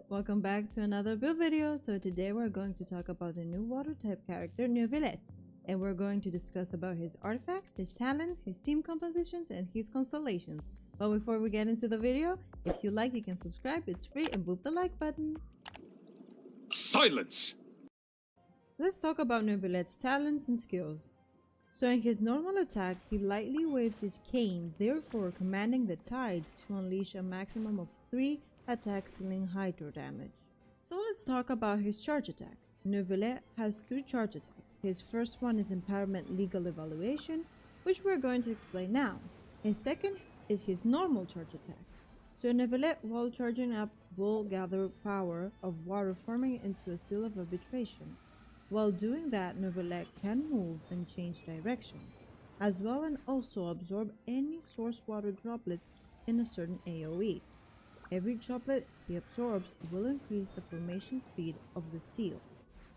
Welcome back to another build video. So today we're going to talk about the new water type character Neuvillette, and we're going to discuss about his artifacts, his talents, his team compositions, and his constellations. But before we get into the video, if you like, you can subscribe, it's free, and boop the like button. Silence! Let's talk about Neuvillette's talents and skills. So in his normal attack, he lightly waves his cane, therefore commanding the tides to unleash a maximum of 3 attacks dealing hydro damage. So let's talk about his charge attack. Neuvillette has 2 charge attacks. His first one is Empowerment Legal Evaluation, which we're going to explain now. His second is his normal charge attack. So Neuvillette, while charging up, will gather power of water forming into a seal of arbitration. While doing that, Neuvillette can move and change direction, as well and also absorb any source water droplets in a certain AoE. Every droplet he absorbs will increase the formation speed of the seal,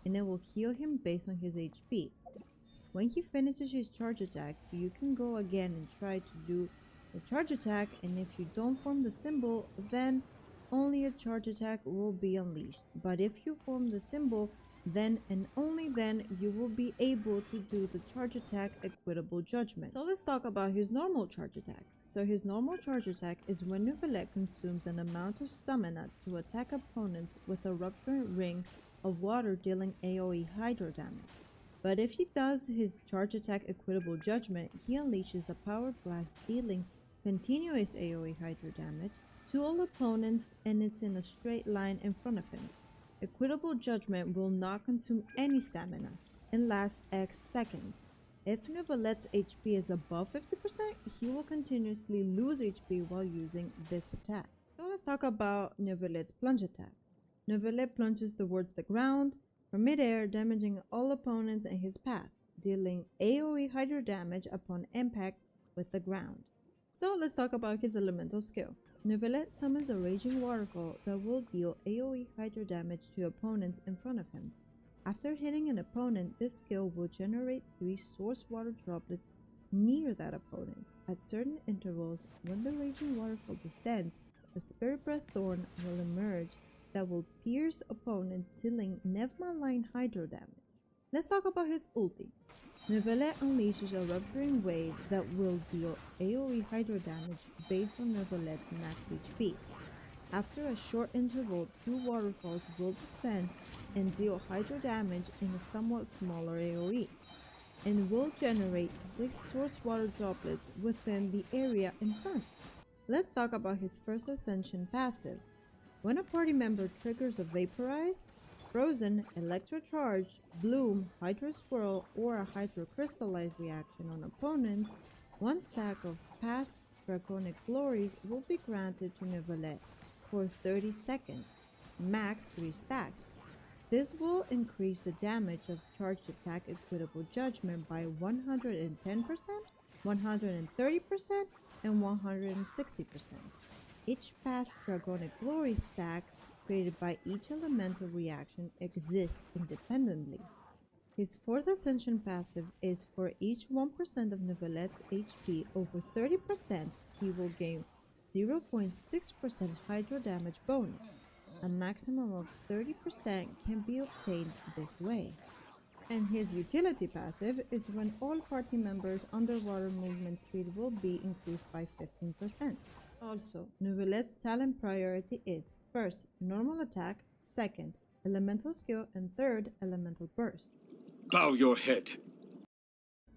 and it will heal him based on his HP. When he finishes his charge attack, you can go again and try to do the charge attack, and if you don't form the symbol, then only a charge attack will be unleashed. But if you form the symbol, then and only then you will be able to do the charge attack Equitable Judgment. So let's talk about his normal charge attack. So his normal charge attack is when Neuvillette consumes an amount of stamina to attack opponents with a rupturing ring of water dealing AoE hydro damage. But if he does his charge attack Equitable Judgment, he unleashes a power blast dealing continuous AoE hydro damage to all opponents, and it's in a straight line in front of him. Equitable Judgment will not consume any stamina and lasts X seconds. If Neuvillette's HP is above 50%, he will continuously lose HP while using this attack. So let's talk about Neuvillette's plunge attack. Neuvillette plunges towards the ground from midair, damaging all opponents in his path, dealing AoE hydro damage upon impact with the ground. So let's talk about his elemental skill. Neuvillette summons a raging waterfall that will deal AoE hydro damage to opponents in front of him. After hitting an opponent, this skill will generate 3 source water droplets near that opponent. At certain intervals, when the raging waterfall descends, a Spirit Breath Thorn will emerge that will pierce opponents, dealing Nevma line hydro damage. Let's talk about his ulti. Neuvillette unleashes a rupturing wave that will deal AoE hydro damage based on Neuvillette's max HP. After a short interval, 2 waterfalls will descend and deal hydro damage in a somewhat smaller AoE, and will generate 6 source water droplets within the area in front. Let's talk about his first ascension passive. When a party member triggers a Vaporize, Frozen, Electrocharge, Bloom, Hydro Swirl, or a Hydro Crystallize reaction on opponents, 1 stack of past Draconic Glories will be granted to Neuvillette for 30 seconds, max 3 stacks. This will increase the damage of charged attack Equitable Judgment by 110%, 130%, and 160%. Each past Draconic Glory stack created by each elemental reaction exists independently. His 4th ascension passive is for each 1% of Neuvillette's HP over 30%, he will gain 0.6% hydro damage bonus. A maximum of 30% can be obtained this way. And his utility passive is when all party members' underwater movement speed will be increased by 15%. Also, Neuvillette's talent priority is first, normal attack, second, elemental skill, and third, elemental burst. Bow your head.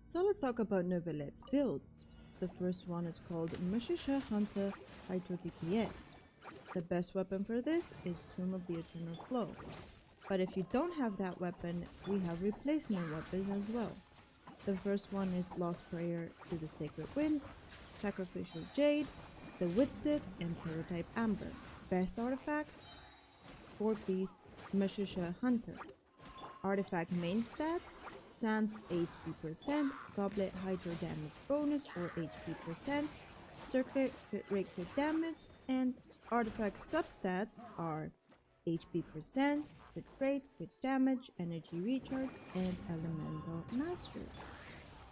So let's talk about Neuvillette's builds. The first one is called Marechausee Hunter Hydro DPS. The best weapon for this is Tomb of the Eternal Flow. But if you don't have that weapon, we have replacement weapons as well. The first one is Lost Prayer to the Sacred Winds, Sacrificial Jade, the Witsith, and Prototype Amber. Best artifacts, 4-piece Marechausee Hunter. Artifact main stats, Sans HP %, Goblet Hydro damage bonus or HP %, Circuit crit rate crit damage, and artifact substats are HP %, crit rate, crit damage, energy recharge, and elemental mastery.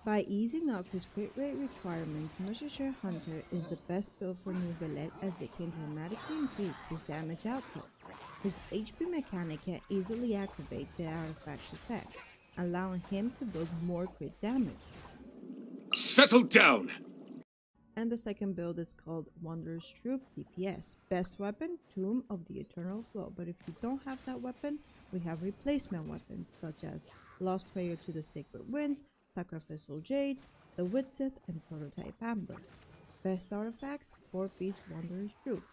By easing up his crit rate requirements, Marechausee Hunter is the best build for Neuvillette as it can dramatically increase his damage output. His HP mechanic can easily activate the artifact's effect, allowing him to build more crit damage. Settle down! And the second build is called Wanderer's Troupe DPS. Best weapon, Tomb of the Eternal Flow. But if you don't have that weapon, we have replacement weapons such as Lost Prayer to the Sacred Winds, Sacrificial Jade, the Witsith, and Prototype Ambler. Best artifacts, 4-piece Wanderer's Troupe.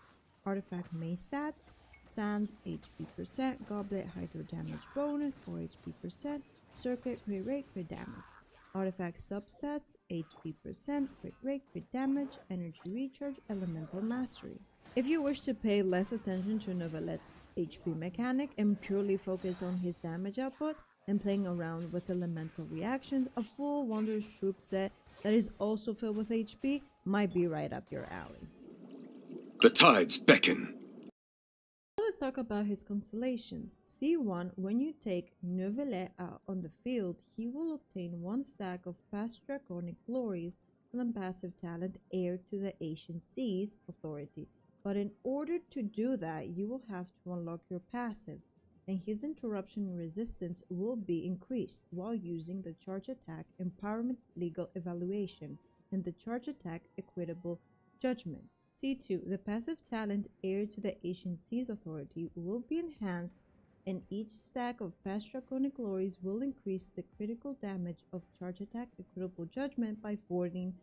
Artifact main stats, Sands HP %, Goblet Hydro damage bonus or HP %, Circuit crit rate crit damage. Artifact substats, HP %, crit rate, crit damage, energy recharge, elemental mastery. If you wish to pay less attention to Neuvillette's HP mechanic and purely focus on his damage output and playing around with elemental reactions, a full Wanderer's Troupe set that is also filled with HP might be right up your alley. The tides beckon. Let's talk about his constellations. C1, when you take Neuvillette out on the field, he will obtain 1 stack of past draconic glories from the passive talent Heir to the Ancient Seas Authority. But in order to do that, you will have to unlock your passive, and his interruption resistance will be increased while using the charge attack Empowerment Legal Evaluation and the charge attack Equitable Judgment. C2. The passive talent Heir to the Ancient Seas Authority will be enhanced, and each stack of past draconic glories will increase the critical damage of charge attack Equitable Judgment by 14%.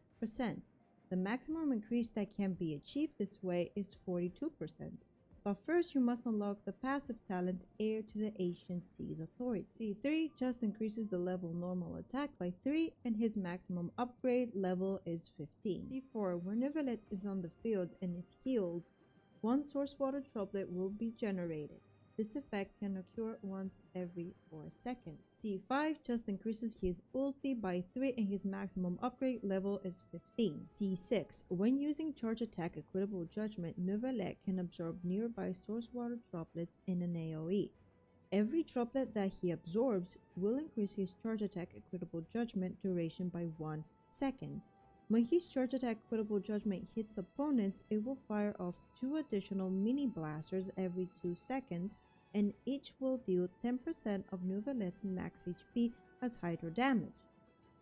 The maximum increase that can be achieved this way is 42%. But first you must unlock the passive talent Heir to the Ancient Seas Authority. C3 just increases the level normal attack by 3 and his maximum upgrade level is 15. C4, when Neuvillette is on the field and is healed, 1 source water droplet will be generated. This effect can occur once every 4 seconds. C5 just increases his ulti by 3 and his maximum upgrade level is 15. C6. When using charge attack Equitable Judgment, Neuvillette can absorb nearby source water droplets in an AoE. Every droplet that he absorbs will increase his charge attack Equitable Judgment duration by 1 second. When his charge attack Equitable Judgment hits opponents, it will fire off 2 additional mini blasters every 2 seconds, and each will deal 10% of Neuvillette's max HP as hydro damage.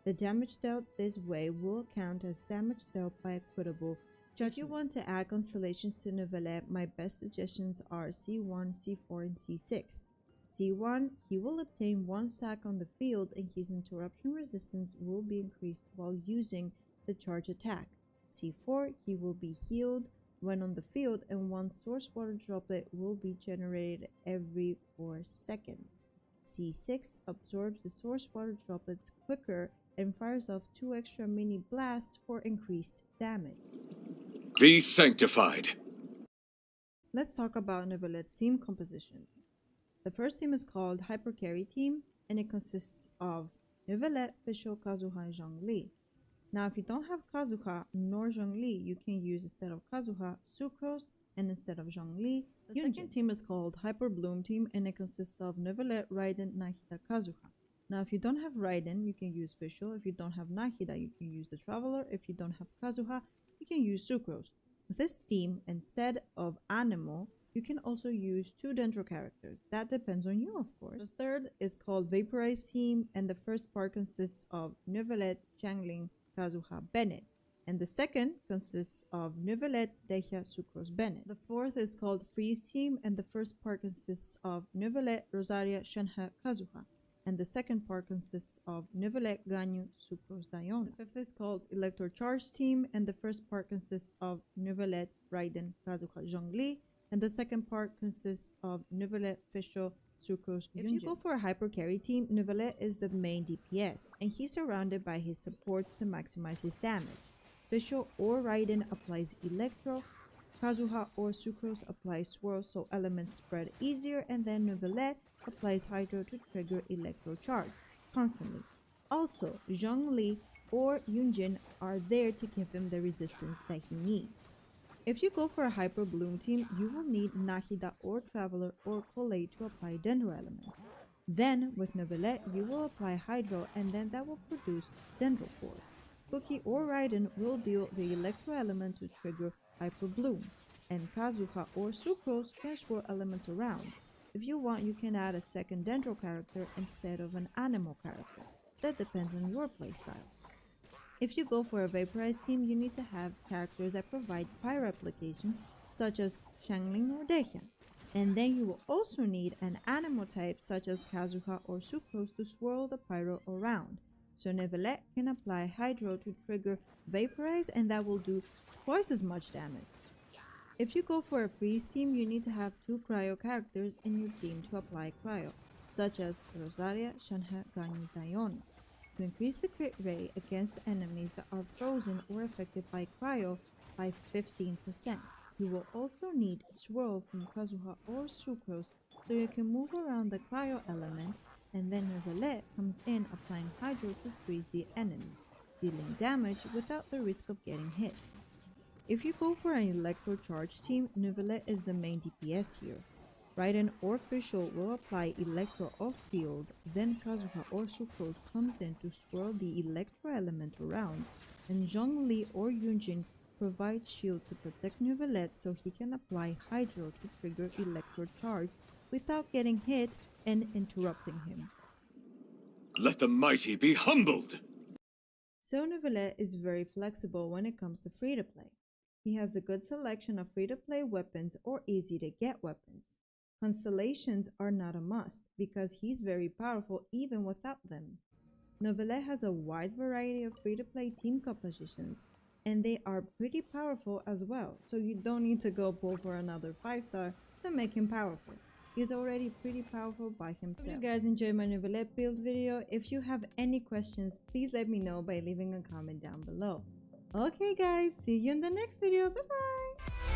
The damage dealt this way will count as damage dealt by Equitable Judgment. If you want to add constellations to Neuvillette, my best suggestions are C1, C4, and C6. C1, he will obtain 1 stack on the field and his interruption resistance will be increased while using the charge attack. C4, he will be healed when on the field and 1 source water droplet will be generated every 4 seconds. C6 absorbs the source water droplets quicker and fires off 2 extra mini blasts for increased damage. Be sanctified. Let's talk about Neuvillette's team compositions. The first team is called Hyper Carry Team and it consists of Neuvillette, Fischl, Kazuha, and Zhongli. Now, if you don't have Kazuha nor Zhongli, you can use instead of Kazuha, Sucrose, and instead of Zhongli, the second team is called Hyper Bloom Team, and it consists of Neuvillette, Raiden, Nahida, Kazuha. Now, if you don't have Raiden, you can use Fischl. If you don't have Nahida, you can use the Traveler. If you don't have Kazuha, you can use Sucrose. With this team, instead of Anemo, you can also use 2 Dendro characters. That depends on you, of course. The third is called Vaporized Team, and the first part consists of Neuvillette, Jiangling, Kazuha, Bennett, and the second consists of Neuvillette, Dehya, Sucrose, Bennett. The fourth is called Freeze Team, and the first part consists of Neuvillette, Rosaria, Shenhe, Kazuha, and the second part consists of Neuvillette, Ganyu, Sucrose, Diona. The fifth is called Electro Charge Team, and the first part consists of Neuvillette, Raiden, Kazuha, Zhongli, and the second part consists of Neuvillette, Fischl, Sucrose, If you go for a hyper carry team, Neuvillette is the main DPS, and he's surrounded by his supports to maximize his damage. Fischl or Raiden applies Electro, Kazuha or Sucrose applies Swirl so elements spread easier, and then Neuvillette applies Hydro to trigger Electro Charge constantly. Also, Zhongli or Yunjin are there to give him the resistance that he needs. If you go for a Hyper Bloom team, you will need Nahida or Traveler or Collate to apply Dendro Element. Then, with Neuvillette, you will apply Hydro and then that will produce Dendro Force. Cookie or Raiden will deal the Electro Element to trigger Hyper Bloom. and Kazuha or Sucrose can swirl elements around. If you want, you can add a second dendro character instead of an animal character. That depends on your playstyle. If you go for a vaporized team, you need to have characters that provide pyro application, such as Xiangling or Dehian. And then you will also need an animal type such as Kazuha or Sucrose to swirl the pyro around. So Neuvillette can apply Hydro to trigger Vaporize, and that will do twice as much damage. If you go for a freeze team, you need to have 2 cryo characters in your team to apply cryo, such as Rosaria, Shanha, Ganyu, Diona, to increase the crit rate against enemies that are frozen or affected by cryo by 15%. You will also need Swirl from Kazuha or Sucrose so you can move around the cryo element, and then Neuvillette comes in applying Hydro to freeze the enemies, dealing damage without the risk of getting hit. If you go for an Electro Charge team, Neuvillette is the main DPS here. Raiden or Fischl will apply Electro off-field, then Kazuha or Sucrose comes in to swirl the Electro element around, and Zhongli or Yunjin provides shield to protect Neuvillette so he can apply Hydro to trigger Electro Charge without getting hit and interrupting him. Let the mighty be humbled! So Neuvillette is very flexible when it comes to free-to-play. He has a good selection of free-to-play weapons or easy-to-get weapons. Constellations are not a must because he's very powerful even without them. Neuvillette has a wide variety of free-to-play team compositions, and they are pretty powerful as well, so you don't need to go pull for another 5-star to make him powerful. He's already pretty powerful by himself. If you guys enjoyed my Neuvillette build video, if you have any questions, please let me know by leaving a comment down below. Okay guys, see you in the next video. Bye bye!